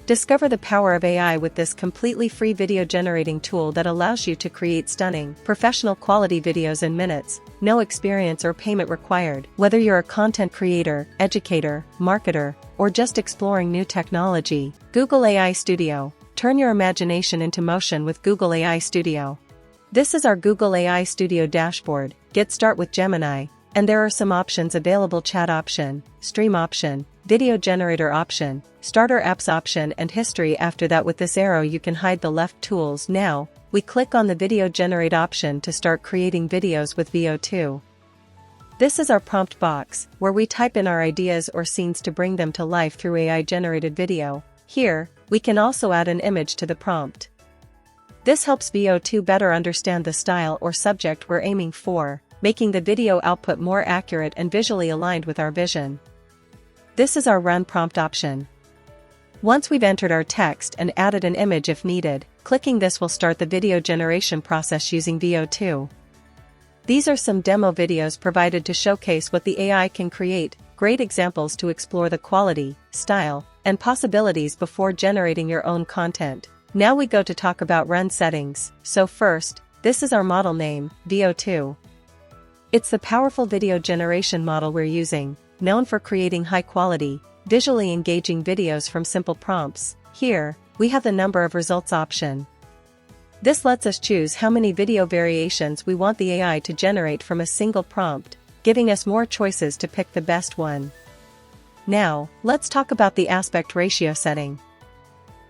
Discover the power of AI with this completely free video generating tool that allows you to create stunning, professional quality videos in minutes, no experience or payment required. Whether you're a content creator, educator, marketer, or just exploring new technology, Google AI Studio. Turn your imagination into motion with Google AI Studio. This is our Google AI Studio dashboard. Get started with Gemini, and there are some options available: chat option, stream option, video generator option, starter apps option, and history. After that, with this arrow you can hide the left tools. Now, we click on the video generate option to start creating videos with VO2. This is our prompt box, where we type in our ideas or scenes to bring them to life through AI generated video. Here, we can also add an image to the prompt. This helps VO2 better understand the style or subject we're aiming for, making the video output more accurate and visually aligned with our vision. This is our run prompt option. Once we've entered our text and added an image if needed, clicking this will start the video generation process using VO2. These are some demo videos provided to showcase what the AI can create, great examples to explore the quality, style, and possibilities before generating your own content. Now we go to talk about run settings. So first, this is our model name, VO2. It's the powerful video generation model we're using, known for creating high-quality, visually engaging videos from simple prompts. Here, we have the number of results option. This lets us choose how many video variations we want the AI to generate from a single prompt, giving us more choices to pick the best one. Now, let's talk about the aspect ratio setting.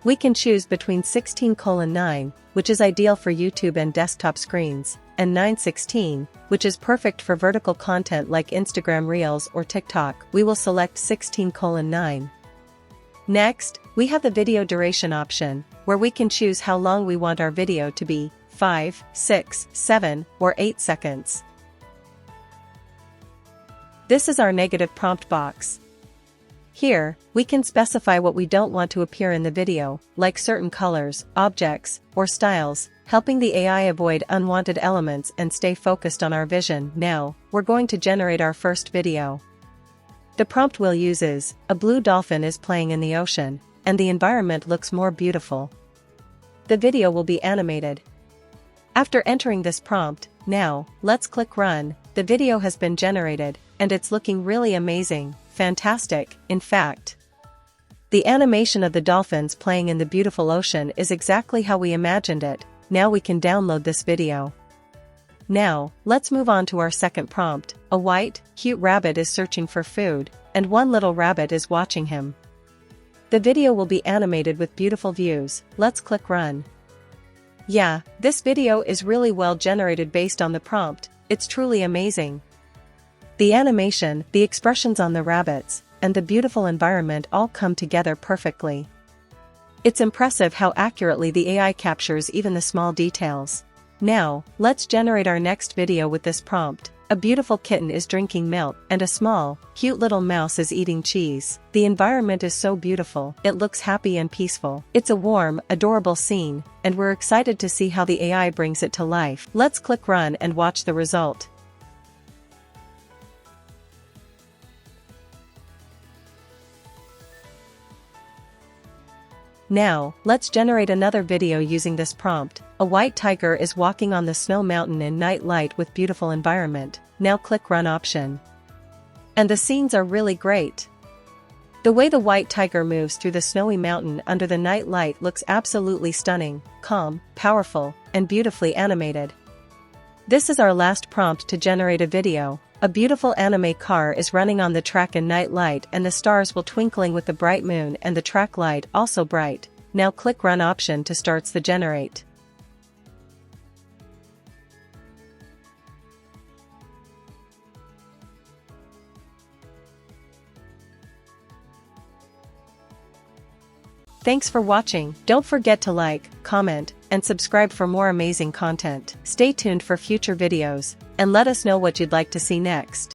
We can choose between 16:9, which is ideal for YouTube and desktop screens, and 9:16, which is perfect for vertical content like Instagram Reels or TikTok. We will select 16:9. Next, we have the video duration option, where we can choose how long we want our video to be: 5, 6, 7, or 8 seconds. This is our negative prompt box. Here, we can specify what we don't want to appear in the video, like certain colors, objects, or styles, helping the AI avoid unwanted elements and stay focused on our vision. Now, we're going to generate our first video. The prompt we'll use is, a blue dolphin is playing in the ocean, and the environment looks more beautiful. The video will be animated. After entering this prompt, now, let's click run. The video has been generated, and it's looking really amazing. Fantastic, in fact. The animation of the dolphins playing in the beautiful ocean is exactly how we imagined it. Now we can download this video. Now, let's move on to our second prompt. A white, cute rabbit is searching for food, and one little rabbit is watching him. The video will be animated with beautiful views. Let's click run. Yeah, this video is really well generated based on the prompt. It's truly amazing. The animation, the expressions on the rabbits, and the beautiful environment all come together perfectly. It's impressive how accurately the AI captures even the small details. Now, let's generate our next video with this prompt. A beautiful kitten is drinking milk, and a small, cute little mouse is eating cheese. The environment is so beautiful, it looks happy and peaceful. It's a warm, adorable scene, and we're excited to see how the AI brings it to life. Let's click run and watch the result. Now, let's generate another video using this prompt. A white tiger is walking on the snow mountain in night light with beautiful environment. Now click run option. And the scenes are really great. The way the white tiger moves through the snowy mountain under the night light looks absolutely stunning, calm, powerful, and beautifully animated. This is our last prompt to generate a video. A beautiful anime car is running on the track in night light, and the stars will twinkling with the bright moon and the track light also bright. Now click run option to starts the generate. Thanks for watching. Don't forget to like, comment, and subscribe for more amazing content. Stay tuned for future videos, and let us know what you'd like to see next.